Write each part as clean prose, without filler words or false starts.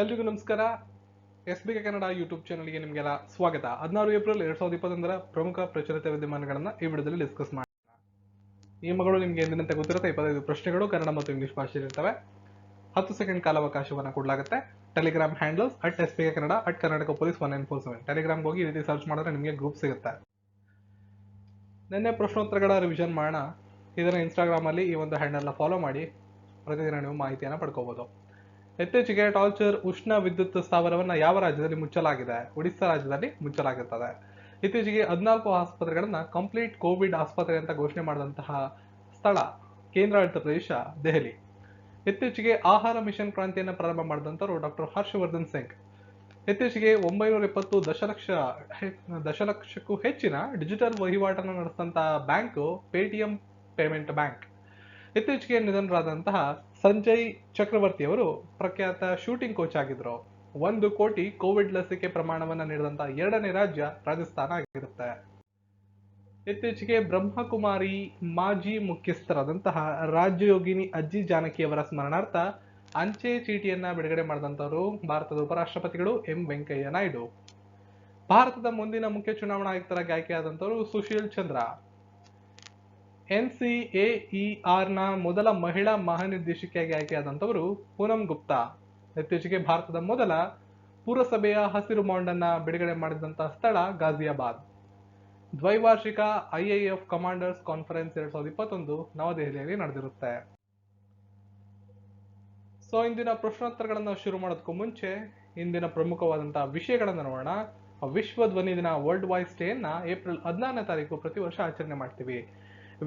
ಎಲ್ರಿಗೂ ನಮಸ್ಕಾರ. ಎಸ್ಬಿಕೆ ಕನ್ನಡ ಯೂಟ್ಯೂಬ್ ಚಾನಲ್ಗೆ ನಿಮಗೆಲ್ಲ ಸ್ವಾಗತ. 16 ಏಪ್ರಿಲ್ 2021 ಪ್ರಮುಖ ಪ್ರಚಲಿತ ವಿದ್ಯಮಾನಗಳನ್ನ ಈ ವಿಡಿಯೋದಲ್ಲಿ ಡಿಸ್ಕಸ್ ಮಾಡೋಣ. ನಿಯಮಗಳು ನಿಮಗೆ ಎಂದಿನಂತೆ ಗೊತ್ತಿರುತ್ತೆ. 25 ಪ್ರಶ್ನೆಗಳು ಕನ್ನಡ ಮತ್ತು ಇಂಗ್ಲಿಷ್ ಭಾಷೆಯಲ್ಲಿ ಇರ್ತವೆ. 10 ಸೆಕೆಂಡ್ ಕಾಲಾವಕಾಶವನ್ನು ಕೊಡಲಾಗುತ್ತೆ. Telegram handles @SBK Kannada @Karnataka police 1947 ಟೆಲಿಗ್ರಾಮ್ಗೆ ಹೋಗಿ ಈ ರೀತಿ ಸರ್ಚ್ ಮಾಡಿದ್ರೆ ನಿಮಗೆ ಗ್ರೂಪ್ ಸಿಗುತ್ತೆ. ನಿನ್ನೆ ಪ್ರಶ್ನೋತ್ತರಗಳ ರಿವಿಷನ್ ಮಾಡೋಣ. ಇದನ್ನ ಇನ್ಸ್ಟಾಗ್ರಾಮ್ ಅಲ್ಲಿ ಈ ಒಂದು ಹ್ಯಾಂಡಲ್ನ ಫಾಲೋ ಮಾಡಿ ಪ್ರತಿದಿನ ನೀವು ಮಾಹಿತಿಯನ್ನು ಪಡ್ಕೋಬಹುದು. ಇತ್ತೀಚೆಗೆ ಟಾಲ್ಚರ್ ಉಷ್ಣ ವಿದ್ಯುತ್ ಸ್ಥಾವರವನ್ನು ಯಾವ ರಾಜ್ಯದಲ್ಲಿ ಮುಚ್ಚಲಾಗಿದೆ? ಒಡಿಸ್ಸಾ ರಾಜ್ಯದಲ್ಲಿ ಮುಚ್ಚಲಾಗುತ್ತದೆ. ಇತ್ತೀಚೆಗೆ 14 ಆಸ್ಪತ್ರೆಗಳನ್ನ ಕಂಪ್ಲೀಟ್ ಕೋವಿಡ್ ಆಸ್ಪತ್ರೆ ಅಂತ ಘೋಷಣೆ ಮಾಡಿದಂತಹ ಸ್ಥಳ ಕೇಂದ್ರಾಡಳಿತ ಪ್ರದೇಶ ದೆಹಲಿ. ಇತ್ತೀಚೆಗೆ ಆಹಾರ ಮಿಷನ್ ಕ್ರಾಂತಿಯನ್ನು ಪ್ರಾರಂಭ ಮಾಡಿದಂತವರು ಡಾಕ್ಟರ್ ಹರ್ಷವರ್ಧನ್ ಸಿಂಗ್. ಇತ್ತೀಚೆಗೆ 920 ದಶಲಕ್ಷಕ್ಕೂ ಹೆಚ್ಚಿನ ಡಿಜಿಟಲ್ ವಹಿವಾಟನ್ನು ನಡೆಸಿದಂತಹ ಬ್ಯಾಂಕ್ ಪೇಟಿಎಂ ಪೇಮೆಂಟ್ ಬ್ಯಾಂಕ್. ಇತ್ತೀಚೆಗೆ ನಿಧನರಾದಂತಹ ಸಂಜಯ್ ಚಕ್ರವರ್ತಿ ಅವರು ಪ್ರಖ್ಯಾತ ಶೂಟಿಂಗ್ ಕೋಚ್ ಆಗಿದ್ರು. 1 ಕೋಟಿ ಕೋವಿಡ್ ಲಸಿಕೆ ಪ್ರಮಾಣವನ್ನು ನೀಡಿದಂತಹ 2ನೇ ರಾಜ್ಯ ರಾಜಸ್ಥಾನ ಆಗಿರುತ್ತೆ. ಇತ್ತೀಚೆಗೆ ಬ್ರಹ್ಮಕುಮಾರಿ ಮಾಜಿ ಮುಖ್ಯಸ್ಥರಾದಂತಹ ರಾಜ್ಯಯೋಗಿನಿ ಅಜ್ಜಿ ಜಾನಕಿ ಅವರ ಸ್ಮರಣಾರ್ಥ ಅಂಚೆ ಚೀಟಿಯನ್ನ ಬಿಡುಗಡೆ ಮಾಡಿದಂತವರು ಭಾರತದ ಉಪರಾಷ್ಟ್ರಪತಿಗಳು ಎಂ ವೆಂಕಯ್ಯ ನಾಯ್ಡು. ಭಾರತದ ಮುಂದಿನ ಮುಖ್ಯ ಚುನಾವಣಾ ಆಯುಕ್ತರಾಗಿ ಆಯ್ಕೆಯಾದಂತವರು ಸುಶೀಲ್ ಚಂದ್ರ. NCAER ನ ಮೊದಲ ಮಹಿಳಾ ಮಹಾನಿರ್ದೇಶಕಿಯಾಗಿ ಆಯ್ಕೆಯಾದಂತವರು ಪೂನಂ ಗುಪ್ತಾ. ಇತ್ತೀಚೆಗೆ ಭಾರತದ ಮೊದಲ ಪುರಸಭೆಯ ಹಸಿರು ಬಾಂಡ್ ಅನ್ನ ಬಿಡುಗಡೆ ಮಾಡಿದಂತಹ ಸ್ಥಳ ಗಾಜಿಯಾಬಾದ್. ದ್ವೈವಾರ್ಷಿಕ IIF ಕಮಾಂಡರ್ಸ್ ಕಾನ್ಫರೆನ್ಸ್ 2021 ನವದೆಹಲಿಯಲ್ಲಿ ನಡೆದಿರುತ್ತೆ. ಸೊ ಇಂದಿನ ಪ್ರಶ್ನೋತ್ತರಗಳನ್ನು ಶುರು ಮಾಡೋದಕ್ಕೂ ಮುಂಚೆ ಇಂದಿನ ಪ್ರಮುಖವಾದಂತಹ ವಿಷಯಗಳನ್ನು ನೋಡೋಣ. ವಿಶ್ವ ಧ್ವನಿ ದಿನ ವರ್ಲ್ಡ್ ವಾಯ್ಸ್ ಡೇ ಅನ್ನ ಏಪ್ರಿಲ್ 16ನೇ ತಾರೀಕು ಪ್ರತಿ ವರ್ಷ ಆಚರಣೆ ಮಾಡ್ತೀವಿ.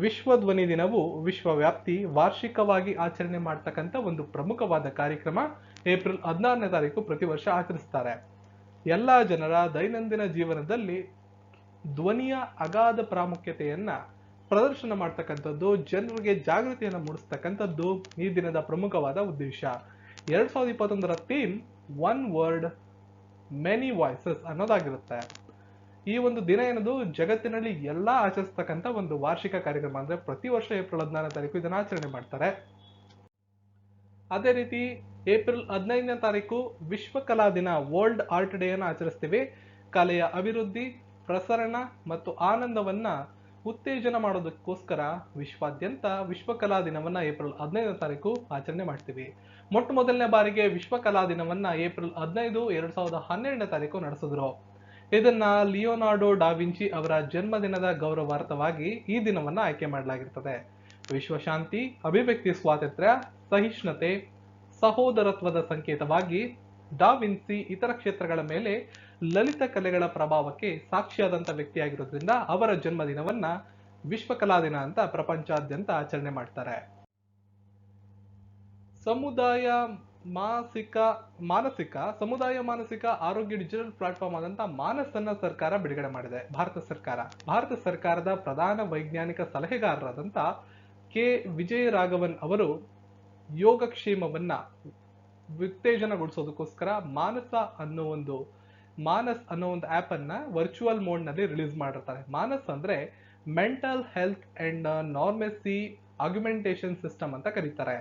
ವಿಶ್ವ ಧ್ವನಿ ದಿನವು ವಿಶ್ವವ್ಯಾಪ್ತಿ ವಾರ್ಷಿಕವಾಗಿ ಆಚರಣೆ ಮಾಡ್ತಕ್ಕಂಥ ಒಂದು ಪ್ರಮುಖವಾದ ಕಾರ್ಯಕ್ರಮ. ಏಪ್ರಿಲ್ 16ನೇ ತಾರೀಕು ಪ್ರತಿ ವರ್ಷ ಆಚರಿಸ್ತಾರೆ. ಎಲ್ಲಾ ಜನರ ದೈನಂದಿನ ಜೀವನದಲ್ಲಿ ಧ್ವನಿಯ ಅಗಾಧ ಪ್ರಾಮುಖ್ಯತೆಯನ್ನ ಪ್ರದರ್ಶನ ಮಾಡ್ತಕ್ಕಂಥದ್ದು, ಜನರಿಗೆ ಜಾಗೃತಿಯನ್ನು ಮೂಡಿಸ್ತಕ್ಕಂಥದ್ದು ಈ ದಿನದ ಪ್ರಮುಖವಾದ ಉದ್ದೇಶ. 2021ರ theme one word many voices ಅನ್ನೋದಾಗಿರುತ್ತೆ. ಈ ಒಂದು ದಿನ ಏನದು ಜಗತ್ತಿನಲ್ಲಿ ಎಲ್ಲಾ ಆಚರಿಸ್ತಕ್ಕಂಥ ಒಂದು ವಾರ್ಷಿಕ ಕಾರ್ಯಕ್ರಮ. ಅಂದ್ರೆ ಪ್ರತಿ ವರ್ಷ ಏಪ್ರಿಲ್ 16ನೇ ತಾರೀಕು ಇದನ್ನ ಆಚರಣೆ ಮಾಡ್ತಾರೆ. ಅದೇ ರೀತಿ ಏಪ್ರಿಲ್ 15ನೇ ತಾರೀಕು ವಿಶ್ವ ಕಲಾ ದಿನ ವರ್ಲ್ಡ್ ಆರ್ಟ್ ಡೇ ಅನ್ನು ಆಚರಿಸ್ತೀವಿ. ಕಲೆಯ ಅಭಿವೃದ್ಧಿ, ಪ್ರಸರಣ ಮತ್ತು ಆನಂದವನ್ನ ಉತ್ತೇಜನ ಮಾಡೋದಕ್ಕೋಸ್ಕರ ವಿಶ್ವಾದ್ಯಂತ ವಿಶ್ವ ಕಲಾ ದಿನವನ್ನ ಏಪ್ರಿಲ್ 15ನೇ ತಾರೀಕು ಆಚರಣೆ ಮಾಡ್ತೀವಿ. ಮೊಟ್ಟ ಮೊದಲನೇ ಬಾರಿಗೆ ವಿಶ್ವ ಕಲಾ ದಿನವನ್ನ ಏಪ್ರಿಲ್ 15, 2012ನೇ ತಾರೀಕು ನಡೆಸಿದ್ರು. ಇದನ್ನ ಲಿಯೋನಾರ್ಡೋ ಡಾವಿಂಚಿ ಅವರ ಜನ್ಮದಿನದ ಗೌರವಾರ್ಥವಾಗಿ ಈ ದಿನವನ್ನ ಆಯ್ಕೆ ಮಾಡಲಾಗಿರ್ತದೆ. ವಿಶ್ವಶಾಂತಿ, ಅಭಿವ್ಯಕ್ತಿ ಸ್ವಾತಂತ್ರ್ಯ, ಸಹಿಷ್ಣುತೆ, ಸಹೋದರತ್ವದ ಸಂಕೇತವಾಗಿ ಡಾವಿನ್ಸಿ ಇತರ ಕ್ಷೇತ್ರಗಳ ಮೇಲೆ ಲಲಿತ ಕಲೆಗಳ ಪ್ರಭಾವಕ್ಕೆ ಸಾಕ್ಷಿಯಾದಂತ ವ್ಯಕ್ತಿಯಾಗಿರೋದ್ರಿಂದ ಅವರ ಜನ್ಮದಿನವನ್ನ ವಿಶ್ವ ಕಲಾ ದಿನ ಅಂತ ಪ್ರಪಂಚಾದ್ಯಂತ ಆಚರಣೆ ಮಾಡ್ತಾರೆ. ಸಮುದಾಯ ಮಾನಸಿಕ ಆರೋಗ್ಯ ಡಿಜಿಟಲ್ ಪ್ಲಾಟ್ಫಾರ್ಮ್ ಆದಂತ ಮಾನಸ್ ಅನ್ನ ಸರ್ಕಾರ ಬಿಡುಗಡೆ ಮಾಡಿದೆ. ಭಾರತ ಸರ್ಕಾರದ ಪ್ರಧಾನ ವೈಜ್ಞಾನಿಕ ಸಲಹೆಗಾರರಾದಂತ ಕೆ ವಿಜಯರಾಘವನ್ ಅವರು ಯೋಗಕ್ಷೇಮವನ್ನ ಉತ್ತೇಜನಗೊಳಿಸೋದಕ್ಕೋಸ್ಕರ ಮಾನಸ್ ಅನ್ನೋ ಒಂದು ಆಪ್ ಅನ್ನ ವರ್ಚುವಲ್ ಮೋಡ್ ನಲ್ಲಿ ರಿಲೀಸ್ ಮಾಡಿರ್ತಾರೆ. ಮಾನಸ್ ಅಂದ್ರೆ ಮೆಂಟಲ್ ಹೆಲ್ತ್ ಅಂಡ್ ನಾರ್ಮೆಸಿ ಆಗ್ಯುಮೆಂಟೇಶನ್ ಸಿಸ್ಟಮ್ ಅಂತ ಕರೀತಾರೆ.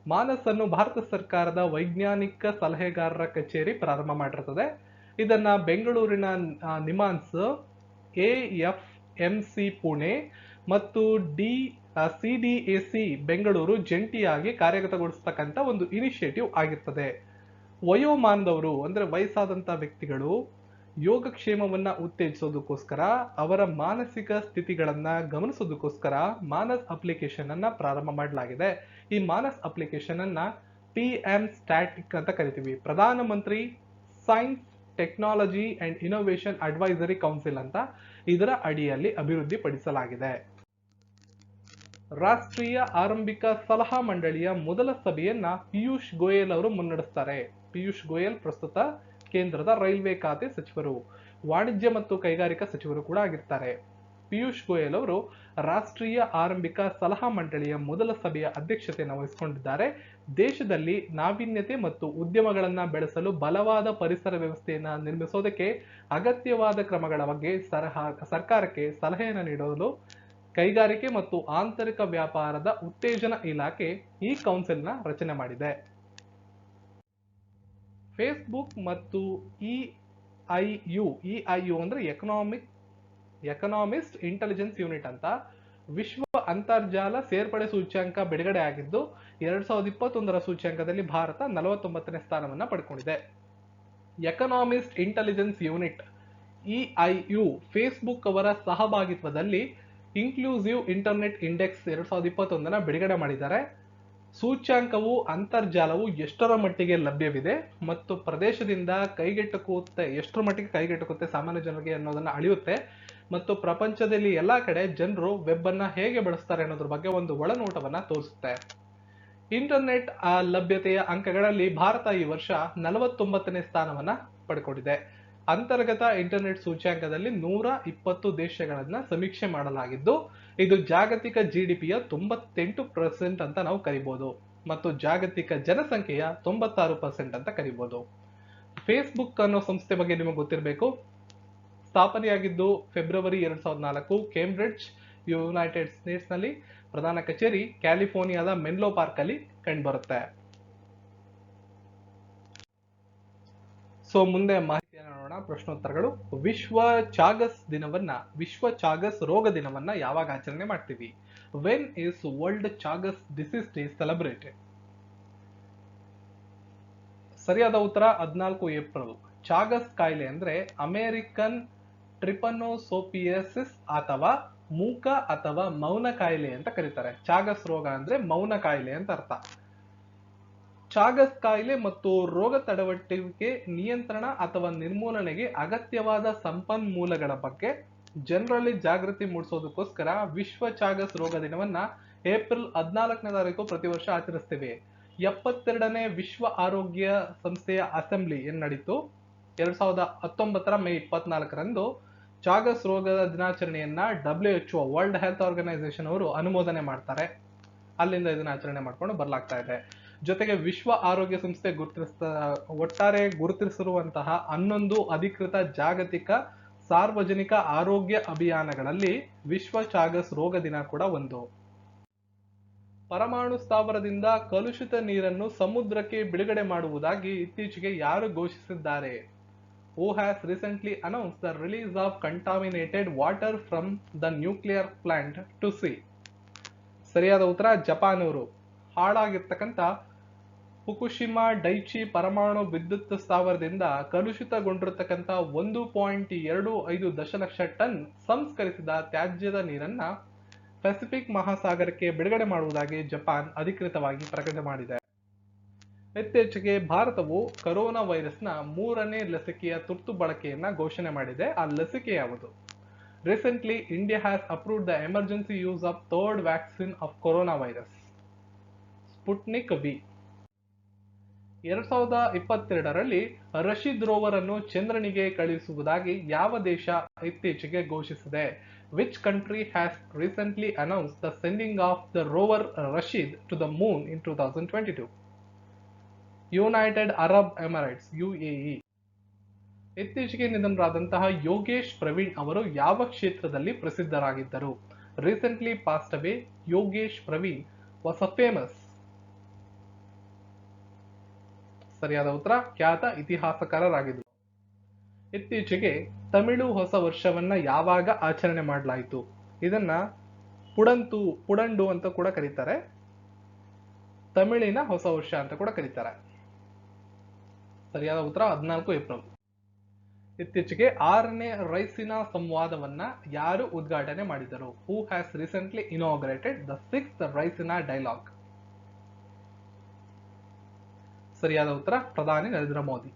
ಮಾನಸ್ ಅನ್ನು ಭಾರತ ಸರ್ಕಾರದ ವೈಜ್ಞಾನಿಕ ಸಲಹೆಗಾರರ ಕಚೇರಿ ಪ್ರಾರಂಭ ಮಾಡಿರ್ತದೆ. ಇದನ್ನ ಬೆಂಗಳೂರಿನ ನಿಮಾನ್ಸ್, AFMC ಪುಣೆ ಮತ್ತು CDAC ಬೆಂಗಳೂರು ಜಂಟಿಯಾಗಿ ಕಾರ್ಯಗತಗೊಳಿಸತಕ್ಕಂಥ ಒಂದು ಇನಿಷಿಯೇಟಿವ್ ಆಗಿರ್ತದೆ. ವಯೋಮಾನದವರು ಅಂದ್ರೆ ವಯಸ್ಸಾದಂತ ವ್ಯಕ್ತಿಗಳು ಯೋಗಕ್ಷೇಮವನ್ನ ಉತ್ತೇಜಿಸೋದಕ್ಕೋಸ್ಕರ, ಅವರ ಮಾನಸಿಕ ಸ್ಥಿತಿಗಳನ್ನ ಗಮನಿಸೋದಕ್ಕೋಸ್ಕರ ಮಾನಸ್ ಅಪ್ಲಿಕೇಶನ್ ಅನ್ನ ಪ್ರಾರಂಭ ಮಾಡಲಾಗಿದೆ. ಈ ಮಾನಸ್ ಅಪ್ಲಿಕೇಶನ್ ಅನ್ನ PM ಸ್ಟ್ಯಾಟಿಕ್ ಅಂತ ಕರಿತೀವಿ. ಪ್ರಧಾನ ಮಂತ್ರಿ science, technology and innovation advisory council ಅಂತ ಇದರ ಅಡಿಯಲ್ಲಿ ಅಭಿವೃದ್ಧಿ ಪಡಿಸಲಾಗಿದೆ. ರಾಷ್ಟ್ರೀಯ ಆರಂಭಿಕ ಸಲಹಾ ಮಂಡಳಿಯ ಮೊದಲ ಸಭೆಯನ್ನ ಪಿಯೂಷ್ ಗೋಯಲ್ ಅವರು ಮುನ್ನಡೆಸ್ತಾರೆ. ಪಿಯೂಷ್ ಗೋಯಲ್ ಪ್ರಸ್ತುತ ಕೇಂದ್ರದ ರೈಲ್ವೆ ಖಾತೆ ಸಚಿವರು, ವಾಣಿಜ್ಯ ಮತ್ತು ಕೈಗಾರಿಕಾ ಸಚಿವರು ಕೂಡ ಆಗಿರ್ತಾರೆ. ಪಿಯೂಷ್ ಗೋಯಲ್ ಅವರು ರಾಷ್ಟ್ರೀಯ ಆರಂಭಿಕ ಸಲಹಾ ಮಂಡಳಿಯ ಮೊದಲ ಸಭೆಯ ಅಧ್ಯಕ್ಷತೆಯನ್ನು ವಹಿಸಿಕೊಂಡಿದ್ದಾರೆ. ದೇಶದಲ್ಲಿ ನಾವೀನ್ಯತೆ ಮತ್ತು ಉದ್ಯಮಗಳನ್ನ ಬೆಳೆಸಲು ಬಲವಾದ ಪರಿಸರ ವ್ಯವಸ್ಥೆಯನ್ನ ನಿರ್ಮಿಸೋದಕ್ಕೆ ಅಗತ್ಯವಾದ ಕ್ರಮಗಳ ಬಗ್ಗೆ ಸರ್ಕಾರಕ್ಕೆ ಸಲಹೆಯನ್ನು ನೀಡಲು ಕೈಗಾರಿಕೆ ಮತ್ತು ಆಂತರಿಕ ವ್ಯಾಪಾರದ ಉತ್ತೇಜನ ಇಲಾಖೆ ಈ ಕೌನ್ಸಿಲ್ನ ರಚನೆ ಮಾಡಿದೆ. ಫೇಸ್ಬುಕ್ ಮತ್ತು ಇಐಯು ಅಂದ್ರೆ ಎಕನಾಮಿಸ್ಟ್ ಇಂಟೆಲಿಜೆನ್ಸ್ ಯೂನಿಟ್ ಅಂತ ವಿಶ್ವ ಅಂತರ್ಜಾಲ ಸೇರ್ಪಡೆ ಸೂಚ್ಯಂಕ ಬಿಡುಗಡೆ ಆಗಿದ್ದು 2021ರ ಸೂಚ್ಯಂಕದಲ್ಲಿ ಭಾರತ 49ನೇ ಸ್ಥಾನವನ್ನ ಪಡ್ಕೊಂಡಿದೆ. ಎಕನಾಮಿಸ್ಟ್ ಇಂಟೆಲಿಜೆನ್ಸ್ ಯೂನಿಟ್ ಇಐಯು ಫೇಸ್ಬುಕ್ ಅವರ ಸಹಭಾಗಿತ್ವದಲ್ಲಿ ಇನ್ಕ್ಲೂಸಿವ್ ಇಂಟರ್ನೆಟ್ ಇಂಡೆಕ್ಸ್ 2021ನ ಬಿಡುಗಡೆ ಮಾಡಿದ್ದಾರೆ. ಸೂಚ್ಯಾಂಕವು ಅಂತರ್ಜಾಲವು ಎಷ್ಟರ ಮಟ್ಟಿಗೆ ಲಭ್ಯವಿದೆ ಮತ್ತು ಪ್ರದೇಶದಿಂದ ಎಷ್ಟರ ಮಟ್ಟಿಗೆ ಕೈಗೆಟುಕುತ್ತೆ ಸಾಮಾನ್ಯ ಜನರಿಗೆ ಅನ್ನೋದನ್ನ ಅಳೆಯುತ್ತೆ ಮತ್ತು ಪ್ರಪಂಚದಲ್ಲಿ ಎಲ್ಲಾ ಕಡೆ ಜನರು ವೆಬ್ ಅನ್ನ ಹೇಗೆ ಬಳಸ್ತಾರೆ ಅನ್ನೋದ್ರ ಬಗ್ಗೆ ಒಂದು ಒಳನೋಟವನ್ನ ತೋರಿಸುತ್ತೆ. ಇಂಟರ್ನೆಟ್ ಲಭ್ಯತೆಯ ಅಂಕಗಳಲ್ಲಿ ಭಾರತ ಈ ವರ್ಷ 49ನೇ ಸ್ಥಾನವನ್ನ ಪಡ್ಕೊಂಡಿದೆ. ಅಂತರ್ಗತ ಇಂಟರ್ನೆಟ್ ಸೂಚ್ಯಾಂಕದಲ್ಲಿ 120 ದೇಶಗಳನ್ನ ಸಮೀಕ್ಷೆ ಮಾಡಲಾಗಿದ್ದು ಇದು ಜಾಗತಿಕ ಜಿಡಿಪಿಯ 98% ಅಂತ ನಾವು ಕರಿಬಹುದು ಮತ್ತು ಜಾಗತಿಕ ಜನಸಂಖ್ಯೆಯ 96% ಅಂತ ಕರಿಬಹುದು. ಫೇಸ್ಬುಕ್ ಅನ್ನೋ ಸಂಸ್ಥೆ ಬಗ್ಗೆ ನಿಮಗೆ ಗೊತ್ತಿರಬೇಕು. ಸ್ಥಾಪನೆಯಾಗಿದ್ದು ಫೆಬ್ರವರಿ 2004 ಕೇಂಬ್ರಿಡ್ಜ್ ಯುನೈಟೆಡ್ ಸ್ಟೇಟ್ಸ್ ನಲ್ಲಿ. ಪ್ರಧಾನ ಕಚೇರಿ ಕ್ಯಾಲಿಫೋರ್ನಿಯಾದ ಮೆನ್ಲೋ ಪಾರ್ಕ್ ಅಲ್ಲಿ ಕಂಡುಬರುತ್ತೆ. ಸೊ ಮುಂದೆ ಮಾಹಿತಿಯನ್ನು ನೋಡೋಣ. ಪ್ರಶ್ನೋತ್ತರಗಳು. ವಿಶ್ವ ಚಾಗಸ್ ರೋಗ ದಿನವನ್ನ ಯಾವಾಗ ಆಚರಣೆ ಮಾಡ್ತೀವಿ? When is world Chagas disease day celebrated? ಸರಿಯಾದ ಉತ್ತರ 14 ಏಪ್ರಿಲ್. ಚಾಗಸ್ ಕಾಯಿಲೆ ಅಂದ್ರೆ ಅಮೆರಿಕನ್ ಟ್ರಿಪನೋಸೋಪಿಯಸಿಸ್ ಅಥವಾ ಮೂಕ ಅಥವಾ ಮೌನ ಕಾಯಿಲೆ ಅಂತ ಕರೀತಾರೆ. ಚಾಗಸ್ ರೋಗ ಅಂದ್ರೆ ಮೌನ ಕಾಯಿಲೆ ಅಂತ ಅರ್ಥ. ಚಾಗಸ್ ಕಾಯಿಲೆ ಮತ್ತು ರೋಗ ತಡೆಗಟ್ಟುವಿಕೆ, ನಿಯಂತ್ರಣ ಅಥವಾ ನಿರ್ಮೂಲನೆಗೆ ಅಗತ್ಯವಾದ ಸಂಪನ್ಮೂಲಗಳ ಬಗ್ಗೆ ಜನರಲ್ಲಿ ಜಾಗೃತಿ ಮೂಡಿಸೋದಕ್ಕೋಸ್ಕರ ವಿಶ್ವ ಚಾಗಸ್ ರೋಗ ದಿನವನ್ನ ಏಪ್ರಿಲ್ 14ನೇ ತಾರೀಕು ಪ್ರತಿ ವರ್ಷ ಆಚರಿಸ್ತೇವೆ. 72ನೇ ವಿಶ್ವ ಆರೋಗ್ಯ ಸಂಸ್ಥೆಯ ಅಸೆಂಬ್ಲಿ ಏನ್ ನಡೀತು 2019ರ ಮೇ 24ರಂದು ಚಾಗಸ್ ರೋಗದ ದಿನಾಚರಣೆಯನ್ನ WHO ವರ್ಲ್ಡ್ ಹೆಲ್ತ್ ಆರ್ಗನೈಸೇಷನ್ ಅವರು ಅನುಮೋದನೆ ಮಾಡ್ತಾರೆ. ಅಲ್ಲಿಂದ ಇದನ್ನ ಆಚರಣೆ ಮಾಡ್ಕೊಂಡು ಬರ್ಲಾಗ್ತಾ ಇದೆ. ಜೊತೆಗೆ ವಿಶ್ವ ಆರೋಗ್ಯ ಸಂಸ್ಥೆ ಒಟ್ಟಾರೆ ಗುರುತಿಸಿರುವಂತಹ 11 ಅಧಿಕೃತ ಜಾಗತಿಕ ಸಾರ್ವಜನಿಕ ಆರೋಗ್ಯ ಅಭಿಯಾನಗಳಲ್ಲಿ ವಿಶ್ವ ಚಾಗಸ್ ರೋಗ ದಿನ ಕೂಡ ಒಂದು. ಪರಮಾಣು ಸ್ಥಾವರದಿಂದ ಕಲುಷಿತ ನೀರನ್ನು ಸಮುದ್ರಕ್ಕೆ ಬಿಡುಗಡೆ ಮಾಡುವುದಾಗಿ ಇತ್ತೀಚೆಗೆ ಯಾರು ಘೋಷಿಸಿದ್ದಾರೆ? Who has recently announced the release of contaminated water from the nuclear plant to sea? ಸರಿಯಾದ ಉತ್ತರ ಜಪಾನ್ ಅವರು. ಹಾಳಾಗಿರ್ತಕ್ಕಂಥ ಫುಕುಶಿಮಾ ಡೈಚಿ ಪರಮಾಣು ವಿದ್ಯುತ್ ಸ್ಥಾವರದಿಂದ ಕಲುಷಿತಗೊಂಡಿರತಕ್ಕಂಥ 1.25 ದಶಲಕ್ಷ ಟನ್ ಸಂಸ್ಕರಿಸಿದ ತ್ಯಾಜ್ಯದ ನೀರನ್ನ ಪೆಸಿಫಿಕ್ ಮಹಾಸಾಗರಕ್ಕೆ ಬಿಡುಗಡೆ ಮಾಡುವುದಾಗಿ ಜಪಾನ್ ಅಧಿಕೃತವಾಗಿ ಪ್ರಕಟಣೆ ಮಾಡಿದೆ. ಇತ್ತೀಚೆಗೆ ಭಾರತವು ಕೊರೋನಾ ವೈರಸ್ನ 3ನೇ ಲಸಿಕೆಯ ತುರ್ತು ಬಳಕೆಯನ್ನ ಘೋಷಣೆ ಮಾಡಿದೆ. ಆ ಲಸಿಕೆ ಯಾವುದು? Recently, India has approved the emergency use of third vaccine of coronavirus, Sputnik V. 2022ರಲ್ಲಿ ರಶೀದ್ ರೋವರ್ ಅನ್ನು ಚಂದ್ರನಿಗೆ ಕಳುಹಿಸುವುದಾಗಿ ಯಾವ ದೇಶ ಇತ್ತೀಚೆಗೆ ಘೋಷಿಸಿದೆ? Which country has recently announced the sending of the rover Rashid to the moon in 2022? United Arab Emirates UAE. ಇತ್ತೀಚೆಗೆ ನಿಧನರಾದಂತಹ ಯೋಗೇಶ್ ಪ್ರವೀಣ್ ಅವರು ಯಾವ ಕ್ಷೇತ್ರದಲ್ಲಿ ಪ್ರಸಿದ್ಧರಾಗಿದ್ದರು? Recently passed away Yogesh Praveen was a famous. ಸರಿಯಾದ ಉತ್ತರ ಖ್ಯಾತ ಇತಿಹಾಸಕಾರರಾಗಿದ್ದರು. ಇತ್ತೀಚೆಗೆ ತಮಿಳು ಹೊಸ ವರ್ಷವನ್ನ ಯಾವಾಗ ಆಚರಣೆ ಮಾಡಲಾಯಿತು? ಇದನ್ನ ಪುಡಂಡು ಅಂತ ಕೂಡ ಕರೀತಾರೆ. ತಮಿಳಿನ ಹೊಸ ವರ್ಷ ಅಂತ ಕೂಡ ಕರೀತಾರೆ. ಸರಿಯಾದ ಉತ್ತರ 14 ಏಪ್ರಿಲ್. ಇತ್ತೀಚೆಗೆ 6ನೇ ರೈಸಿನಾ ಸಂವಾದವನ್ನ ಯಾರು ಉದ್ಘಾಟನೆ ಮಾಡಿದರು? Who has recently inaugurated the 6th Raisina dialogue? ಸರಿಯಾದ ಉತ್ತರ ಪ್ರಧಾನಿ ನರೇಂದ್ರ ಮೋದಿ.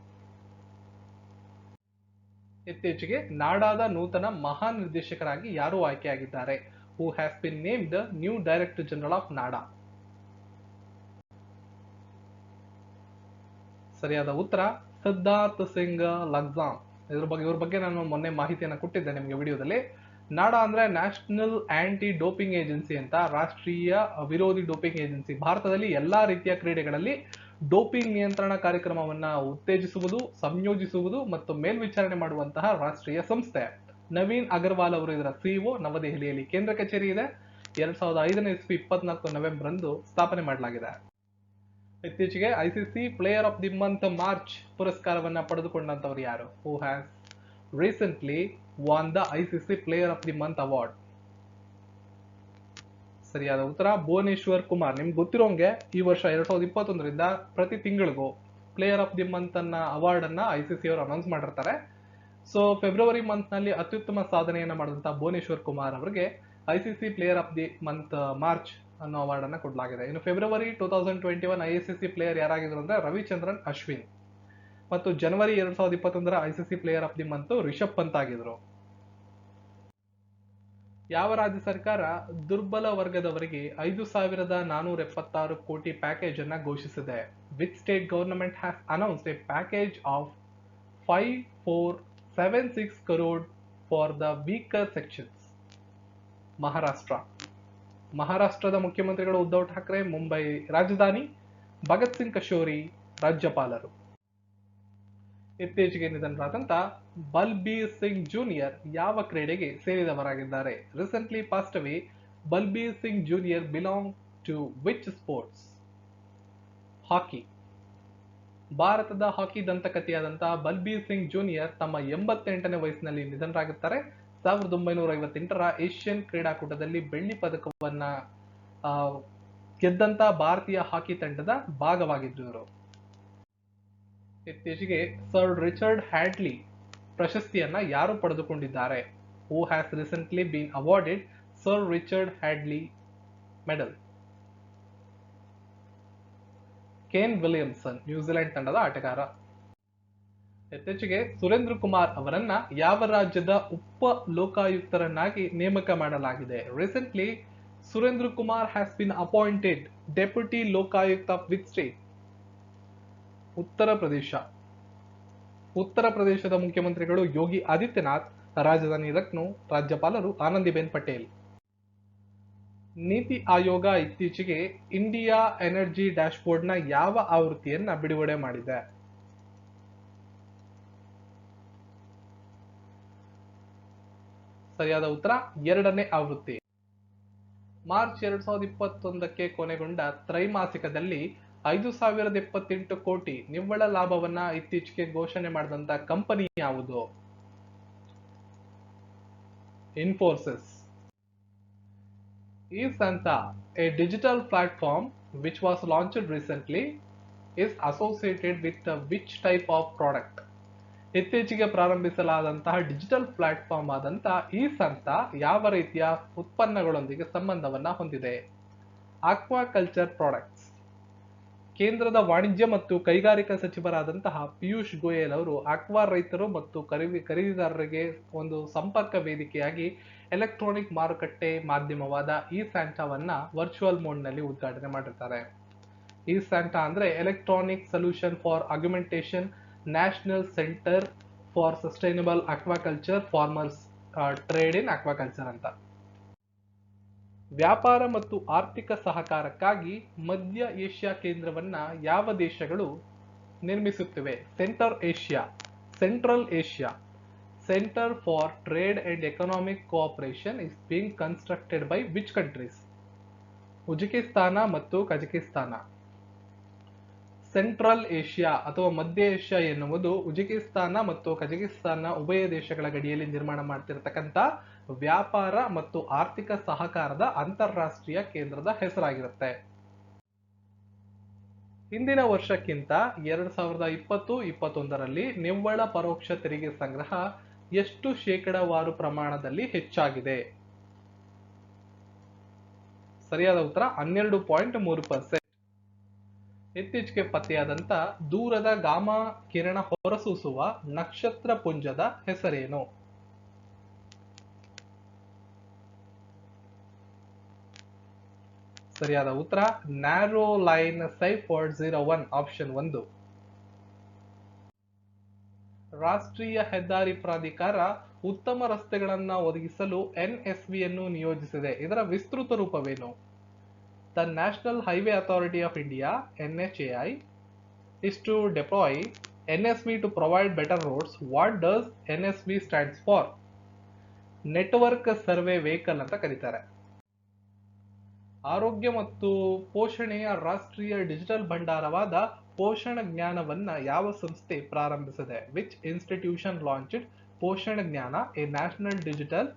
ಇತ್ತೀಚೆಗೆ ನಾಡಾದ ನೂತನ ಮಹಾನಿರ್ದೇಶಕರಾಗಿ ಯಾರು ಆಯ್ಕೆಯಾಗಿದ್ದಾರೆ? Who has been named the new Director General of NADA? ಸರಿಯಾದ ಉತ್ತರ ಸಿದ್ಧಾರ್ಥ್ ಸಿಂಗ್ ಲಗ್ಜಾಮ್. ಇವ್ರ ಬಗ್ಗೆ ನಾನು ಮೊನ್ನೆ ಮಾಹಿತಿಯನ್ನು ಕೊಟ್ಟಿದ್ದೆ ನಿಮಗೆ ವಿಡಿಯೋದಲ್ಲಿ. ನಾಡಾ ಅಂದ್ರೆ ನ್ಯಾಷನಲ್ ಆಂಟಿ ಡೋಪಿಂಗ್ ಏಜೆನ್ಸಿ ಅಂತ, ರಾಷ್ಟ್ರೀಯ ವಿರೋಧಿ ಡೋಪಿಂಗ್ ಏಜೆನ್ಸಿ. ಭಾರತದಲ್ಲಿ ಎಲ್ಲಾ ರೀತಿಯ ಕ್ರೀಡೆಗಳಲ್ಲಿ ಡೋಪಿಂಗ್ ನಿಯಂತ್ರಣ ಕಾರ್ಯಕ್ರಮವನ್ನ ಉತ್ತೇಜಿಸುವುದು, ಸಂಯೋಜಿಸುವುದು ಮತ್ತು ಮೇಲ್ವಿಚಾರಣೆ ಮಾಡುವಂತಹ ರಾಷ್ಟ್ರೀಯ ಸಂಸ್ಥೆ. ನವೀನ್ ಅಗರ್ವಾಲ್ ಅವರು ಇದರ ಸಿಇಒ. ನವದೆಹಲಿಯಲ್ಲಿ ಕೇಂದ್ರ ಕಚೇರಿ ಇದೆ. 2005ನೇ ಇಸ್ವಿ 24 ನವೆಂಬರ್ ಅಂದು ಸ್ಥಾಪನೆ ಮಾಡಲಾಗಿದೆ. ಇತ್ತೀಚೆಗೆ ICC player of the month March ಪುರಸ್ಕಾರವನ್ನ ಪಡೆದುಕೊಂಡಂತವರು ಯಾರು? Who has recently won the ICC player of the month award? ಸರಿಯಾದ ಉತ್ತರ ಭುವನೇಶ್ವರ್ ಕುಮಾರ್. ನಿಮ್ಗೆ ಗೊತ್ತಿರೋಂಗೆ ಈ ವರ್ಷ 2021ರಿಂದ ಪ್ರತಿ ತಿಂಗಳಿಗೂ ಪ್ಲೇಯರ್ ಆಫ್ ದಿ ಮಂತ್ ಅನ್ನ ಅವಾರ್ಡ್ ಅನ್ನ ಐಸಿಸಿ ಅವರು ಅನೌನ್ಸ್ ಮಾಡಿರ್ತಾರೆ. ಸೊ ಫೆಬ್ರವರಿ ಮಂತ್ ನಲ್ಲಿ ಅತ್ಯುತ್ತಮ ಸಾಧನೆಯನ್ನ ಮಾಡಿದಂತ ಭುವನೇಶ್ವರ್ ಕುಮಾರ್ ಅವರಿಗೆ ICC player of the month March ಅನ್ನೋ ಅವಾರ್ಡ್ ಅನ್ನ ಕೊಡಲಾಗಿದೆ. ಇನ್ನು ಫೆಬ್ರವರಿ 2021 ಐಸಿಸಿ ಪ್ಲೇಯರ್ ಯಾರಾಗಿದ್ರು ಅಂದ್ರೆ ರವಿಚಂದ್ರನ್ ಅಶ್ವಿನ್, ಮತ್ತು ಜನವರಿ 2021 ICC player of the month Rishabh Pant ಆಗಿದ್ರು. ಯಾವ ರಾಜ್ಯ ಸರ್ಕಾರ ದುರ್ಬಲ ವರ್ಗದವರಿಗೆ 5,476 ಕೋಟಿ ಪ್ಯಾಕೇಜ್ ಅನ್ನ ಘೋಷಿಸಿದೆ? Which state government has announced A package of 5476 crore for the weaker sections? Maharashtra. ಮಹಾರಾಷ್ಟ್ರದ ಮುಖ್ಯಮಂತ್ರಿಗಳು ಉದ್ಧವ್ ಠಾಕ್ರೆ, ಮುಂಬೈ ರಾಜಧಾನಿ, ಭಗತ್ ಸಿಂಗ್ ಕಶೋರಿ ರಾಜ್ಯಪಾಲರು. ಇತ್ತೀಚೆಗೆ ನಿಧನರಾದಂತ ಬಲ್ಬೀರ್ ಸಿಂಗ್ ಜೂನಿಯರ್ ಯಾವ ಕ್ರೀಡೆಗೆ ಸೇರಿದವರಾಗಿದ್ದಾರೆ? Recently passed away Balbir Singh junior belong to which sports? Hockey. ಭಾರತದ ಹಾಕಿ ದಂತಕಥೆಯಾದಂತಹ ಬಲ್ಬೀರ್ ಸಿಂಗ್ ಜೂನಿಯರ್ ತಮ್ಮ 88ನೇ ವಯಸ್ಸಿನಲ್ಲಿ ನಿಧನರಾಗುತ್ತಾರೆ. 1958ರ ಏಷ್ಯನ್ ಕ್ರೀಡಾಕೂಟದಲ್ಲಿ ಬೆಳ್ಳಿ ಪದಕವನ್ನ ಗೆದ್ದಂತ ಭಾರತೀಯ ಹಾಕಿ ತಂಡದ ಭಾಗವಾಗಿದ್ರು ಇವರು. ಇತ್ತೀಚೆಗೆ ಸರ್ ರಿಚರ್ಡ್ ಹ್ಯಾಡ್ಲಿ ಪ್ರಶಸ್ತಿಯನ್ನ ಯಾರು ಪಡೆದುಕೊಂಡಿದ್ದಾರೆ? Who has recently been awarded sir Richard Hadlee medal? Kane Williamson, New Zealand ತಂಡದ ಆಟಗಾರ. ಇತ್ತೀಚೆಗೆ ಸುರೇಂದ್ರ ಕುಮಾರ್ ಅವರನ್ನ ಯಾವ ರಾಜ್ಯದ ಉಪ ಲೋಕಾಯುಕ್ತರನ್ನಾಗಿ ನೇಮಕ ಮಾಡಲಾಗಿದೆ? Recently Surendra Kumar has been appointed deputy Lokayukta of which state? Uttar Pradesh. ಉತ್ತರ ಪ್ರದೇಶದ ಮುಖ್ಯಮಂತ್ರಿಗಳು ಯೋಗಿ ಆದಿತ್ಯನಾಥ್, ರಾಜಧಾನಿ ಲಕ್ನೋ, ರಾಜ್ಯಪಾಲರು ಆನಂದಿಬೆನ್ ಪಟೇಲ್. ನೀತಿ ಆಯೋಗ ಇತ್ತೀಚೆಗೆ ಇಂಡಿಯಾ ಎನರ್ಜಿ ಡ್ಯಾಶ್ಬೋರ್ಡ್ ನ ಯಾವ ಆವೃತ್ತಿಯನ್ನ ಬಿಡುಗಡೆ ಮಾಡಿದೆ? ಸರಿಯಾದ ಉತ್ತರ 2ನೇ ಆವೃತ್ತಿ. ಮಾರ್ಚ್ 2021ಕ್ಕೆ ಕೊನೆಗೊಂಡ ತ್ರೈಮಾಸಿಕದಲ್ಲಿ 5,078 ಕೋಟಿ ನಿವ್ವಳ ಲಾಭವನ್ನ ಇತ್ತೀಚೆಗೆ ಘೋಷಣೆ ಮಾಡಿದಂತ ಕಂಪನಿ ಯಾವುದು? Infosys. eSanta, a digital platform which was launched recently, is associated with which type of product? ಇತ್ತೀಚೆಗೆ ಪ್ರಾರಂಭಿಸಲಾದಂತಹ ಡಿಜಿಟಲ್ ಪ್ಲಾಟ್ಫಾರ್ಮ್ ಆದಂತಹ eSanta ಯಾವ ರೀತಿಯ ಉತ್ಪನ್ನಗಳೊಂದಿಗೆ ಸಂಬಂಧವನ್ನ ಹೊಂದಿದೆ? Aquaculture products. ಕೇಂದ್ರದ ವಾಣಿಜ್ಯ ಮತ್ತು ಕೈಗಾರಿಕಾ ಸಚಿವರಾದಂತಹ ಪಿಯೂಷ್ ಗೋಯಲ್ ಅವರು ಆಕ್ವಾ ರೈತರು ಮತ್ತು ಖರೀದಿದಾರರಿಗೆ ಒಂದು ಸಂಪರ್ಕ ವೇದಿಕೆಯಾಗಿ ಎಲೆಕ್ಟ್ರಾನಿಕ್ ಮಾರುಕಟ್ಟೆ ಮಾಧ್ಯಮವಾದ eSantaವನ್ನ ವರ್ಚುವಲ್ ಮೋಡ್ ನಲ್ಲಿ ಉದ್ಘಾಟನೆ ಮಾಡಿರ್ತಾರೆ. eSanta ಅಂದ್ರೆ electronic solution for augmentation national centre for sustainable aquaculture farmers trade in aquaculture ಅಂತ. ವ್ಯಾಪಾರ ಮತ್ತು ಆರ್ಥಿಕ ಸಹಕಾರಕ್ಕಾಗಿ ಮಧ್ಯ ಏಷ್ಯಾ ಕೇಂದ್ರವನ್ನ ಯಾವ ದೇಶಗಳು ನಿರ್ಮಿಸುತ್ತಿವೆ? Central Asia centre for trade and economic cooperation is being constructed by which countries? Uzbekistan ಮತ್ತು ಕಜಕಿಸ್ತಾನ. ಸೆಂಟ್ರಲ್ ಏಷ್ಯಾ ಅಥವಾ ಮಧ್ಯ ಏಷ್ಯಾ ಎನ್ನುವುದು ಉಜ್ಬೇಕಿಸ್ತಾನ ಮತ್ತು ಕಜಕಿಸ್ತಾನ ಉಭಯ ದೇಶಗಳ ಗಡಿಯಲ್ಲಿ ನಿರ್ಮಾಣ ಮಾಡ್ತಿರತಕ್ಕಂತ ವ್ಯಾಪಾರ ಮತ್ತು ಆರ್ಥಿಕ ಸಹಕಾರದ ಅಂತಾರಾಷ್ಟ್ರೀಯ ಕೇಂದ್ರದ ಹೆಸರಾಗಿರುತ್ತೆ. ಹಿಂದಿನ ವರ್ಷಕ್ಕಿಂತ 2020-21ರಲ್ಲಿ ನಿವ್ವಳ ಪರೋಕ್ಷ ತೆರಿಗೆ ಸಂಗ್ರಹ ಎಷ್ಟು ಶೇಕಡಾವಾರು ಪ್ರಮಾಣದಲ್ಲಿ ಹೆಚ್ಚಾಗಿದೆ? ಸರಿಯಾದ ಉತ್ತರ 12.3%. ಇತ್ತೀಚೆಗೆ ಪತ್ತೆಯಾದಂತ ದೂರದ ಗಾಮಾ ಕಿರಣ ಹೊರಸೂಸುವ ನಕ್ಷತ್ರ ಪುಂಜದ ಹೆಸರೇನು? ಸರಿಯಾದ ಉತ್ತರ ನ್ಯಾರೋ ಲೈನ್ ಸೈಫರ್ಡ್ 01, ಆಪ್ಷನ್ 1. ರಾಷ್ಟ್ರೀಯ ಹೆದ್ದಾರಿ ಪ್ರಾಧಿಕಾರ ಉತ್ತಮ ರಸ್ತೆಗಳನ್ನ ಒದಗಿಸಲು ಎನ್ಎಸ್ವಿಯನ್ನು ನಿಯೋಜಿಸಿದೆ. ಇದರ ವಿಸ್ತೃತ ರೂಪವೇನು? The National Highway Authority of India NHAI is to deploy NSV to provide better roads. What does NSV stands for? Network survey vehicle ಅಂತ ಕರೀತಾರೆ. ಆರೋಗ್ಯ ಮತ್ತು ಪೋಷಣೆಯ ರಾಷ್ಟ್ರೀಯ ಡಿಜಿಟಲ್ ಭಂಡಾರವಾದ ಪೋಷಣ ಜ್ಞಾನವನ್ನ ಯಾವ ಸಂಸ್ಥೆ ಪ್ರಾರಂಭಿಸಿದೆ? Which institution launched Poshan Gyan, a national digital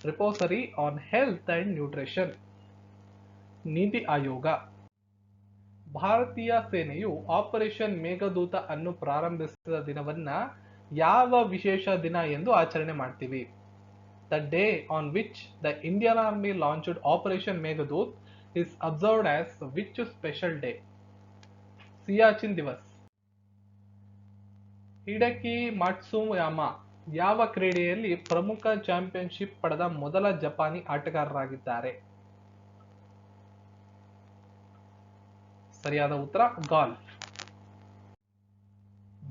repository on health and nutrition? NITI Aayog. ಭಾರತೀಯ ಸೇನೆಯು ಆಪರೇಷನ್ ಮೇಘದೂತ ಅನ್ನು ಪ್ರಾರಂಭಿಸಿದ ದಿನವನ್ನ ಯಾವ ವಿಶೇಷ ದಿನ ಎಂದು ಆಚರಣೆ ಮಾಡ್ತೀವಿ? The day on which the Indian army launched operation Meghdoot is observed as which special day? Siachen Diwas. Hideki Matsuyama ಯಾವ ಕ್ರೀಡೆಯಲ್ಲಿ ಪ್ರಮುಖ ಚಾಂಪಿಯನ್ಶಿಪ್ ಪಡೆದ ಮೊದಲ ಜಪಾನಿ ಆಟಗಾರರಾಗಿದ್ದಾರೆ? ಸರಿಯಾದ ಉತ್ತರ ಗಾಲ್ಫ್.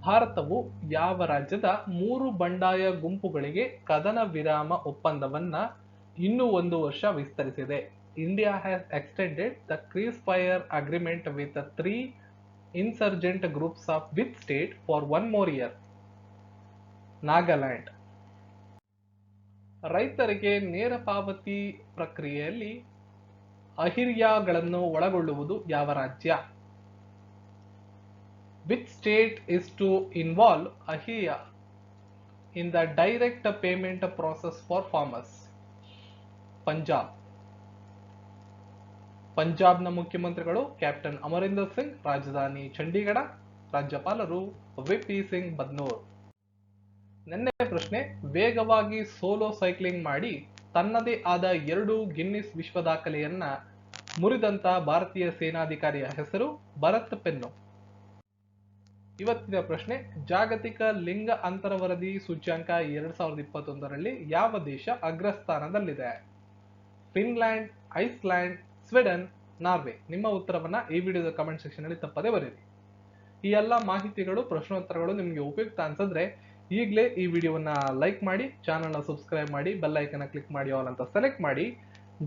ಭಾರತವು ಯಾವ ರಾಜ್ಯದ 3 ಬಂಡಾಯ ಗುಂಪುಗಳಿಗೆ ಕದನ ವಿರಾಮ ಒಪ್ಪಂದವನ್ನ ಇನ್ನೂ 1 ವರ್ಷ ವಿಸ್ತರಿಸಿದೆ? India has extended the ceasefire agreement with the 3 insurgent groups of which state for 1 more year? Nagaland. ರೈತರಿಗೆ ನೇರ ಪಾವತಿ ಪ್ರಕ್ರಿಯೆಯಲ್ಲಿ ಅಹಿರ್ಯಗಳನ್ನು ಒಳಗೊಳ್ಳುವುದು ಯಾವ ರಾಜ್ಯ? Which state is to involve ahirya in the direct payment process for farmers? Punjab. ಪಂಜಾಬ್ನ ಮುಖ್ಯಮಂತ್ರಿಗಳು ಕ್ಯಾಪ್ಟನ್ ಅಮರಿಂದರ್ ಸಿಂಗ್, ರಾಜಧಾನಿ ಚಂಡೀಗಢ, ರಾಜ್ಯಪಾಲರು ವಿಪಿ ಸಿಂಗ್ ಬದ್ನೋರ್. ನೆನ್ನೆ ಪ್ರಶ್ನೆ, ವೇಗವಾಗಿ ಸೋಲೋ ಸೈಕ್ಲಿಂಗ್ ಮಾಡಿ ತನ್ನದೇ ಆದ 2 ಗಿನ್ನಿಸ್ ವಿಶ್ವ ದಾಖಲೆಯನ್ನ ಮುರಿದಂತ ಭಾರತೀಯ ಸೇನಾಧಿಕಾರಿಯ ಹೆಸರು ಭರತ್ ಪೆನ್ನು. ಇವತ್ತಿನ ಪ್ರಶ್ನೆ, ಜಾಗತಿಕ ಲಿಂಗ ಅಂತರ ವರದಿ ಸೂಚ್ಯಂಕ 2021ರಲ್ಲಿ ಯಾವ ದೇಶ ಅಗ್ರಸ್ಥಾನದಲ್ಲಿದೆ? Finland, Iceland, Sweden, Norway. ನಿಮ್ಮ ಉತ್ತರವನ್ನ ಈ ವಿಡಿಯೋದ ಕಮೆಂಟ್ ಸೆಕ್ಷನ್ ಅಲ್ಲಿ ತಪ್ಪದೆ ಬರೀರಿ. ಈ ಎಲ್ಲ ಮಾಹಿತಿಗಳು, ಪ್ರಶ್ನೋತ್ತರಗಳು ನಿಮಗೆ ಉಪಯುಕ್ತ ಅನ್ಸಿದ್ರೆ ಈಗಲೇ ಈ ವಿಡಿಯೋವನ್ನ ಲೈಕ್ ಮಾಡಿ, ಚಾನಲ್ನ ಸಬ್ಸ್ಕ್ರೈಬ್ ಮಾಡಿ, ಬೆಲ್ ಐಕನ್ ಕ್ಲಿಕ್ ಮಾಡಿ ಆಲ್ ಅಂತ ಸೆಲೆಕ್ಟ್ ಮಾಡಿ.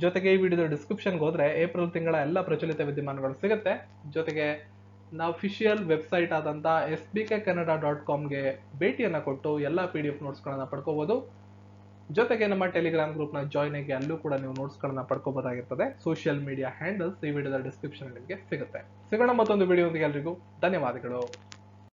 ಜೊತೆಗೆ ಈ ವಿಡಿಯೋದ ಡಿಸ್ಕ್ರಿಪ್ಷನ್ಗೆ ಹೋದ್ರೆ ಏಪ್ರಿಲ್ ತಿಂಗಳ ಎಲ್ಲ ಪ್ರಚಲಿತ ವಿದ್ಯಮಾನಗಳು ಸಿಗುತ್ತೆ. ಜೊತೆಗೆ ನಾವು ಅಫಿಷಿಯಲ್ ವೆಬ್ಸೈಟ್ ಆದಂತ sbkcannada.comಗೆ ಭೇಟಿಯನ್ನ ಕೊಟ್ಟು ಎಲ್ಲ PDF ನೋಟ್ಸ್ಗಳನ್ನ ಪಡ್ಕೋಬಹುದು. ಜೊತೆಗೆ ನಮ್ಮ ಟೆಲಿಗ್ರಾಮ್ ಗ್ರೂಪ್ನ ಜಾಯ್ನ್ ಆಗಿ ಅಲ್ಲೂ ಕೂಡ ನೀವು ನೋಟ್ಸ್ಗಳನ್ನ ಪಡ್ಕೋಬಹುದಾಗಿರ್ತದೆ. ಸೋಷಿಯಲ್ ಮೀಡಿಯಾ ಹ್ಯಾಂಡಲ್ಸ್ ಈ ವಿಡಿಯೋದ ಡಿಸ್ಕ್ರಿಪ್ಷನ್ ನಿಮಗೆ ಸಿಗುತ್ತೆ. ಸಿಗೋಣ ಮತ್ತೊಂದು ವಿಡಿಯೋದೊಂದಿಗೆ. ಎಲ್ರಿಗೂ ಧನ್ಯವಾದಗಳು.